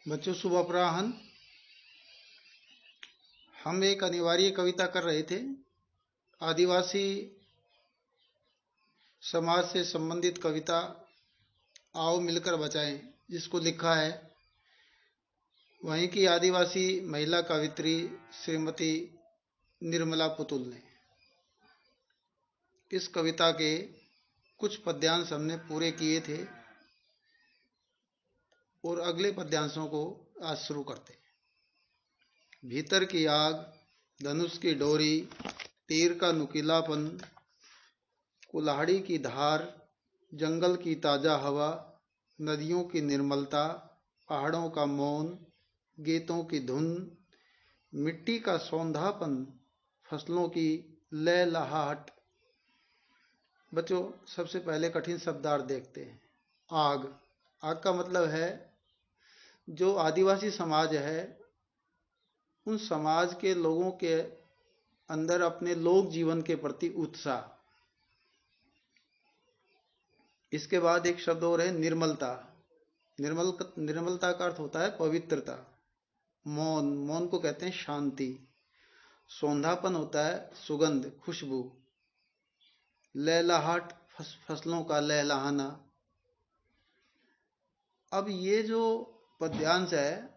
बच्चों शुभ अपराह्न। हम एक अनिवार्य कविता कर रहे थे। आदिवासी समाज से संबंधित कविता आओ मिलकर बचाएं, जिसको लिखा है वहीं की आदिवासी महिला कवित्री श्रीमती निर्मला पुतुल ने। इस कविता के कुछ पद्यांश हमने पूरे किए थे और अगले पद्यांशों को आज शुरू करते हैं। भीतर की आग, धनुष की डोरी, तीर का नुकीलापन, कुल्हाड़ी की धार, जंगल की ताजा हवा, नदियों की निर्मलता, पहाड़ों का मौन, गीतों की धुन, मिट्टी का सौंधापन, फसलों की लहलहाहट। बच्चों, सबसे पहले कठिन शब्दार्थ देखते हैं। आग। आग का मतलब है जो आदिवासी समाज है उन समाज के लोगों के अंदर अपने लोक जीवन के प्रति उत्साह। इसके बाद एक शब्द और है निर्मलता। निर्मलता का अर्थ होता है पवित्रता। मौन, मौन को कहते हैं शांति। सौंधापन होता है सुगंध, खुशबू। लहलहाट, फसलों का लहलहाना। अब ये जो पद्यांश है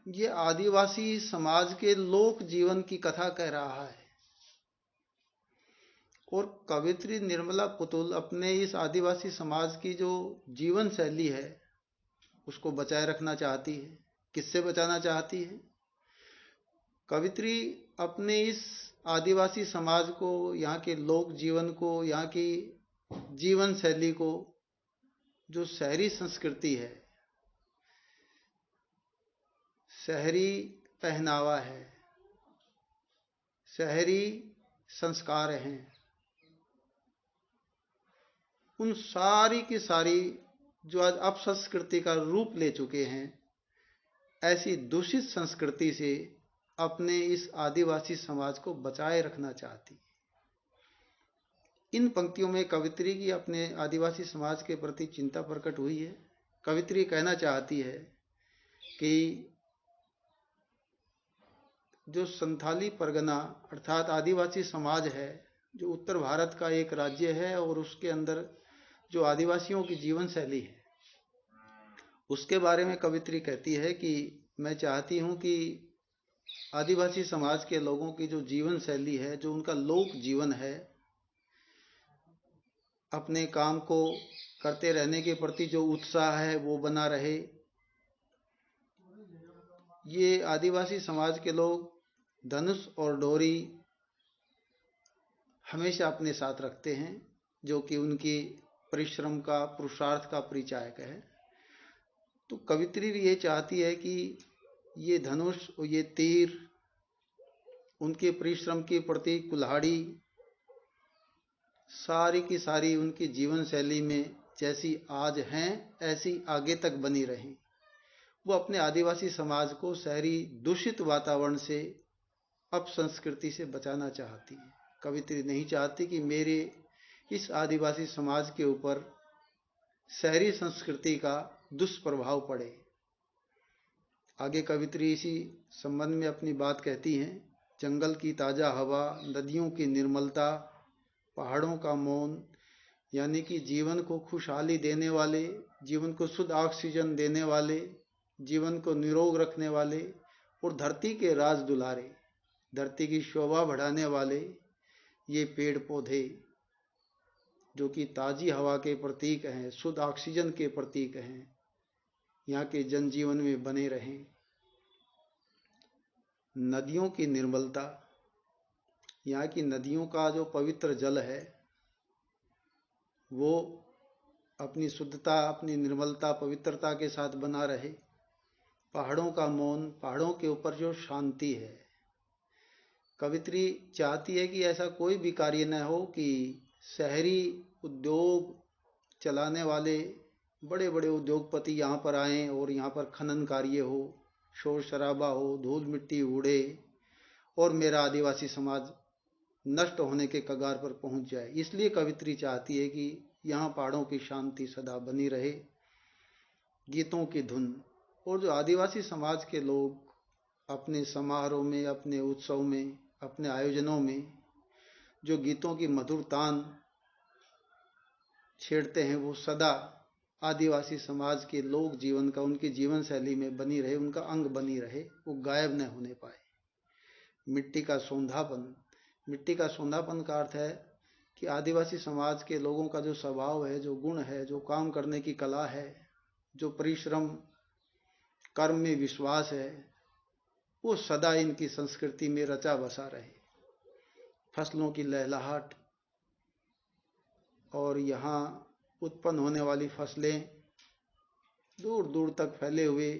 ये आदिवासी समाज के लोक जीवन की कथा कह रहा है और कवित्री निर्मला पुतुल अपने इस आदिवासी समाज की जो जीवन शैली है उसको बचाए रखना चाहती है। किससे बचाना चाहती है? कवित्री अपने इस आदिवासी समाज को, यहाँ के लोक जीवन को, यहाँ की जीवन शैली को, जो शहरी संस्कृति है, शहरी पहनावा है, शहरी संस्कार हैं, उन सारी की सारी जो आज अपसंस्कृति का रूप ले चुके हैं, ऐसी दूषित संस्कृति से अपने इस आदिवासी समाज को बचाए रखना चाहती। इन पंक्तियों में कवित्री की अपने आदिवासी समाज के प्रति चिंता प्रकट हुई है। कवित्री कहना चाहती है कि जो संथाली परगना अर्थात आदिवासी समाज है, जो उत्तर भारत का एक राज्य है और उसके अंदर जो आदिवासियों की जीवन शैली है उसके बारे में कवित्री कहती है कि मैं चाहती हूँ कि आदिवासी समाज के लोगों की जो जीवन शैली है, जो उनका लोक जीवन है, अपने काम को करते रहने के प्रति जो उत्साह है वो बना रहे। ये आदिवासी समाज के लोग धनुष और डोरी हमेशा अपने साथ रखते हैं, जो कि उनकी परिश्रम का, पुरुषार्थ का परिचायक है। तो कवित्री भी ये चाहती है कि ये धनुष और ये तीर, उनके परिश्रम के प्रति कुल्हाड़ी, सारी की सारी उनकी जीवन शैली में जैसी आज हैं ऐसी आगे तक बनी रहें। वो अपने आदिवासी समाज को शहरी दूषित वातावरण से, अपसंस्कृति से बचाना चाहती है। कवित्री नहीं चाहती कि मेरे इस आदिवासी समाज के ऊपर शहरी संस्कृति का दुष्प्रभाव पड़े। आगे कवित्री इसी संबंध में अपनी बात कहती हैं। जंगल की ताज़ा हवा, नदियों की निर्मलता, पहाड़ों का मौन, यानी कि जीवन को खुशहाली देने वाले, जीवन को शुद्ध ऑक्सीजन देने वाले, जीवन को निरोग रखने वाले और धरती के राज दुलारे, धरती की शोभा बढ़ाने वाले ये पेड़ पौधे जो कि ताज़ी हवा के प्रतीक हैं, शुद्ध ऑक्सीजन के प्रतीक हैं, यहाँ के जनजीवन में बने रहें। नदियों की निर्मलता, यहाँ की नदियों का जो पवित्र जल है वो अपनी शुद्धता, अपनी निर्मलता, पवित्रता के साथ बना रहे। पहाड़ों का मौन, पहाड़ों के ऊपर जो शांति है। कवित्री चाहती है कि ऐसा कोई भी कार्य न हो कि शहरी उद्योग चलाने वाले बड़े बड़े उद्योगपति यहाँ पर आएं और यहाँ पर खनन कार्य हो, शोर शराबा हो, धूल मिट्टी उड़े और मेरा आदिवासी समाज नष्ट होने के कगार पर पहुंच जाए। इसलिए कवित्री चाहती है कि यहाँ पहाड़ों की शांति सदा बनी रहे, गीतों की धुन। और जो आदिवासी समाज के लोग अपने समारोह में, अपने उत्सव में, अपने आयोजनों में जो गीतों की मधुर तान छेड़ते हैं, वो सदा आदिवासी समाज के लोक जीवन का, उनकी जीवन शैली में बनी रहे, उनका अंग बनी रहे, वो गायब न होने पाए। मिट्टी का सौंधापन, मिट्टी का सौंधापन का अर्थ है कि आदिवासी समाज के लोगों का जो स्वभाव है, जो गुण है, जो काम करने की कला है, जो परिश्रम, कर्म में विश्वास है, वो सदा इनकी संस्कृति में रचा बसा रहे। फसलों की लहलहाट और यहाँ उत्पन्न होने वाली फसलें, दूर दूर तक फैले हुए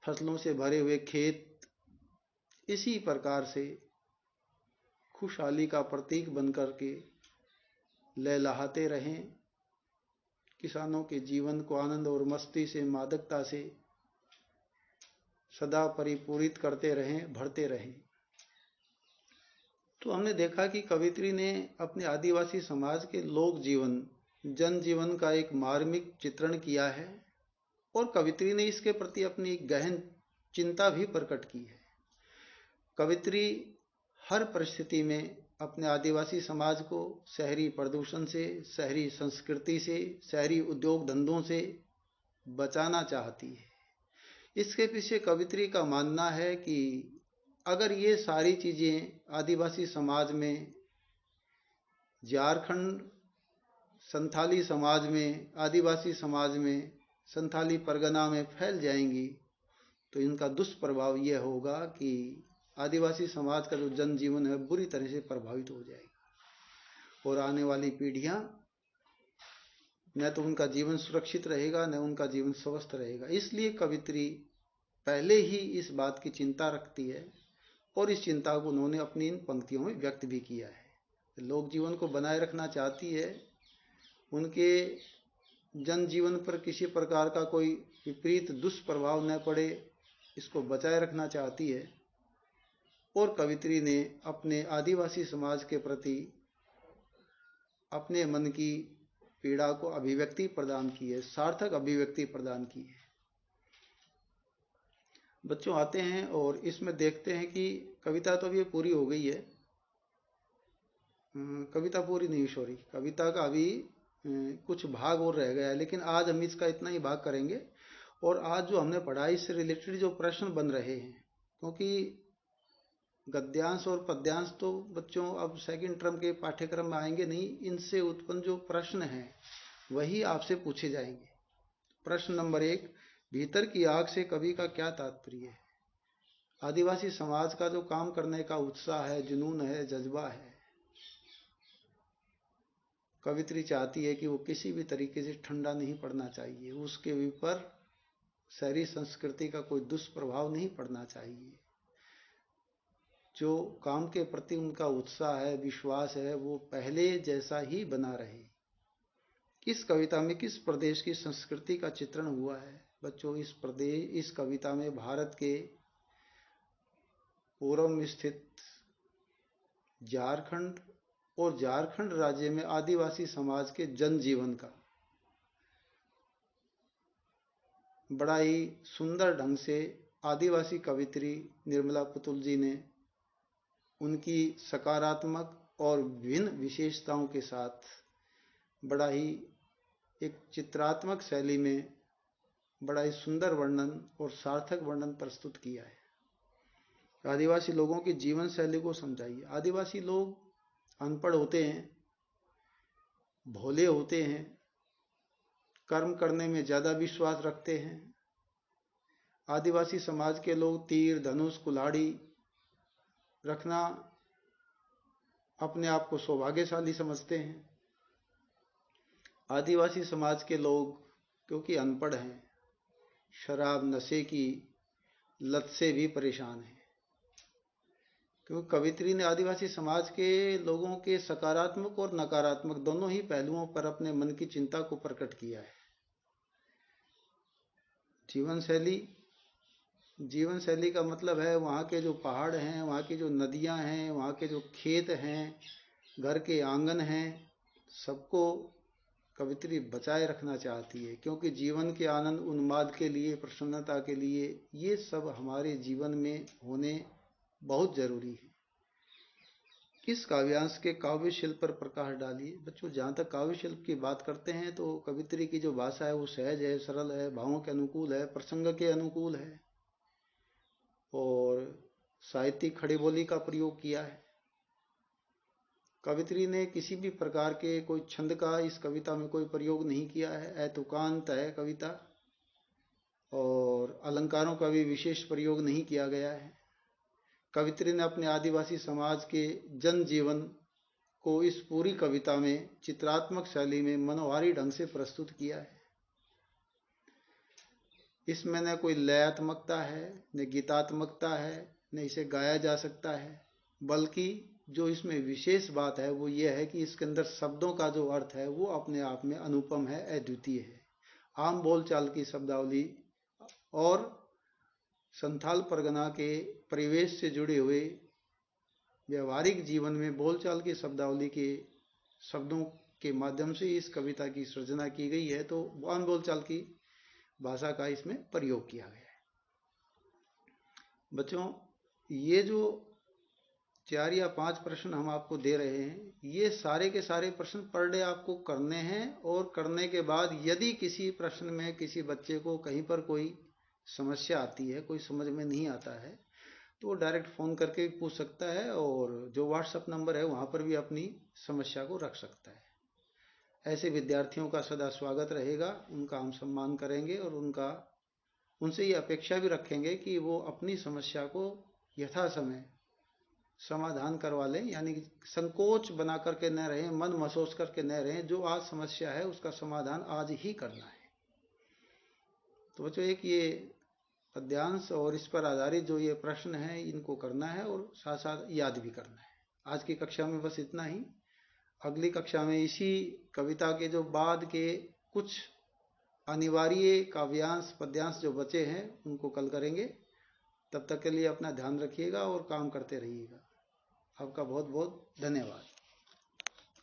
फसलों से भरे हुए खेत, इसी प्रकार से खुशहाली का प्रतीक बनकर के लहलहाते रहें। किसानों के जीवन को आनंद और मस्ती से, मादकता से सदा परिपूरित करते रहें, भरते रहें। तो हमने देखा कि कवित्री ने अपने आदिवासी समाज के लोक जीवन, जनजीवन का एक मार्मिक चित्रण किया है और कवित्री ने इसके प्रति अपनी गहन चिंता भी प्रकट की है। कवित्री हर परिस्थिति में अपने आदिवासी समाज को शहरी प्रदूषण से, शहरी संस्कृति से, शहरी उद्योग धंधों से बचाना चाहती है। इसके पीछे कवित्री का मानना है कि अगर ये सारी चीज़ें आदिवासी समाज में, झारखंड संथाली समाज में, आदिवासी समाज में, संथाली परगना में फैल जाएंगी तो इनका दुष्प्रभाव यह होगा कि आदिवासी समाज का जो जनजीवन है बुरी तरह से प्रभावित हो जाएगा और आने वाली पीढ़ियां, न तो उनका जीवन सुरक्षित रहेगा, न उनका जीवन स्वस्थ रहेगा। इसलिए कवित्री पहले ही इस बात की चिंता रखती है और इस चिंता को उन्होंने अपनी इन पंक्तियों में व्यक्त भी किया है। लोक जीवन को बनाए रखना चाहती है, उनके जनजीवन पर किसी प्रकार का कोई विपरीत दुष्प्रभाव न पड़े, इसको बचाए रखना चाहती है। और कवित्री ने अपने आदिवासी समाज के प्रति अपने मन की पीड़ा को अभिव्यक्ति प्रदान की है, सार्थक अभिव्यक्ति प्रदान की है। बच्चों आते हैं और इसमें देखते हैं कि कविता तो अभी पूरी हो गई है, कविता पूरी नहीं, सॉरी, कविता का अभी कुछ भाग और रह गया है, लेकिन आज हम इसका इतना ही भाग करेंगे। और आज जो हमने पढ़ा इससे रिलेटेड जो प्रश्न बन रहे हैं, क्योंकि गद्यांश और पद्यांश तो बच्चों अब सेकंड टर्म के पाठ्यक्रम में आएंगे नहीं, इनसे उत्पन्न जो प्रश्न हैं वही आपसे पूछे जाएंगे। प्रश्न नंबर 1, भीतर की आग से कवि का क्या तात्पर्य है? आदिवासी समाज का जो काम करने का उत्साह है, जुनून है, जज्बा है, कवित्री चाहती है कि वो किसी भी तरीके से ठंडा नहीं पड़ना चाहिए, उसके ऊपर शहरी संस्कृति का कोई दुष्प्रभाव नहीं पड़ना चाहिए। जो काम के प्रति उनका उत्साह है, विश्वास है, वो पहले जैसा ही बना रहे। इस कविता में किस प्रदेश की संस्कृति का चित्रण हुआ है? बच्चों, इस कविता में भारत के पूर्व में स्थित झारखंड और झारखंड राज्य में आदिवासी समाज के जनजीवन का बड़ा ही सुंदर ढंग से आदिवासी कवित्री निर्मला पुतुल जी ने उनकी सकारात्मक और भिन्न विशेषताओं के साथ बड़ा ही एक चित्रात्मक शैली में बड़ा ही सुंदर वर्णन और सार्थक वर्णन प्रस्तुत किया है। आदिवासी लोगों की जीवन शैली को समझाइए। आदिवासी लोग अनपढ़ होते हैं, भोले होते हैं, कर्म करने में ज़्यादा विश्वास रखते हैं। आदिवासी समाज के लोग तीर, धनुष, कुल्हाड़ी रखना अपने आप को सौभाग्यशाली समझते हैं। आदिवासी समाज के लोग क्योंकि अनपढ़ हैं, शराब, नशे की लत से भी परेशान हैं। क्योंकि कवित्री ने आदिवासी समाज के लोगों के सकारात्मक और नकारात्मक दोनों ही पहलुओं पर अपने मन की चिंता को प्रकट किया है। जीवन शैली का मतलब है वहाँ के जो पहाड़ हैं, वहाँ की जो नदियाँ हैं, वहाँ के जो खेत हैं, घर के आंगन हैं, सबको कवित्री बचाए रखना चाहती है, क्योंकि जीवन के आनंद उन्माद के लिए, प्रसन्नता के लिए ये सब हमारे जीवन में होने बहुत जरूरी है। किस काव्यांश के काव्य शिल्प पर प्रकाश डालिए। बच्चों, जहाँ तक काव्य शिल्प की बात करते हैं तो कवित्री की जो भाषा है वो सहज है, सरल है, भावों के अनुकूल है, प्रसंग के अनुकूल है और साहित्यिक खड़ी बोली का प्रयोग किया है। कवित्री ने किसी भी प्रकार के कोई छंद का इस कविता में कोई प्रयोग नहीं किया है। ऐतुकांत है कविता और अलंकारों का भी विशेष प्रयोग नहीं किया गया है। कवित्री ने अपने आदिवासी समाज के जन जीवन को इस पूरी कविता में चित्रात्मक शैली में मनोहारी ढंग से प्रस्तुत किया है। इसमें न कोई लयात्मकता है, न गीतात्मकता है, न इसे गाया जा सकता है, बल्कि जो इसमें विशेष बात है वो ये है कि इसके अंदर शब्दों का जो अर्थ है वो अपने आप में अनुपम है, अद्वितीय है। आम बोलचाल की शब्दावली और संथाल परगना के परिवेश से जुड़े हुए व्यवहारिक जीवन में बोलचाल की शब्दावली के शब्दों के माध्यम से इस कविता की सृजना की गई है, तो आम बोलचाल की भाषा का इसमें प्रयोग किया गया है। बच्चों, ये जो 4 या 5 प्रश्न हम आपको दे रहे हैं, ये सारे के सारे प्रश्न पर डे आपको करने हैं और करने के बाद यदि किसी प्रश्न में किसी बच्चे को कहीं पर कोई समस्या आती है, कोई समझ में नहीं आता है, तो वो डायरेक्ट फ़ोन करके पूछ सकता है और जो व्हाट्सएप नंबर है वहाँ पर भी अपनी समस्या को रख सकता है। ऐसे विद्यार्थियों का सदा स्वागत रहेगा, उनका हम सम्मान करेंगे और उनसे ये अपेक्षा भी रखेंगे कि वो अपनी समस्या को यथा समय समाधान करवा लें, यानी संकोच बना करके न रहें, मन महसूस करके न रहें। जो आज समस्या है उसका समाधान आज ही करना है। तो बच्चों, एक ये पद्यांश और इस पर आधारित जो ये प्रश्न है इनको करना है और साथ साथ याद भी करना है। आज की कक्षा में बस इतना ही। अगली कक्षा में इसी कविता के जो बाद के कुछ अनिवार्य काव्यांश पद्यांश जो बचे हैं उनको कल करेंगे। तब तक के लिए अपना ध्यान रखिएगा और काम करते रहिएगा। आपका बहुत बहुत धन्यवाद।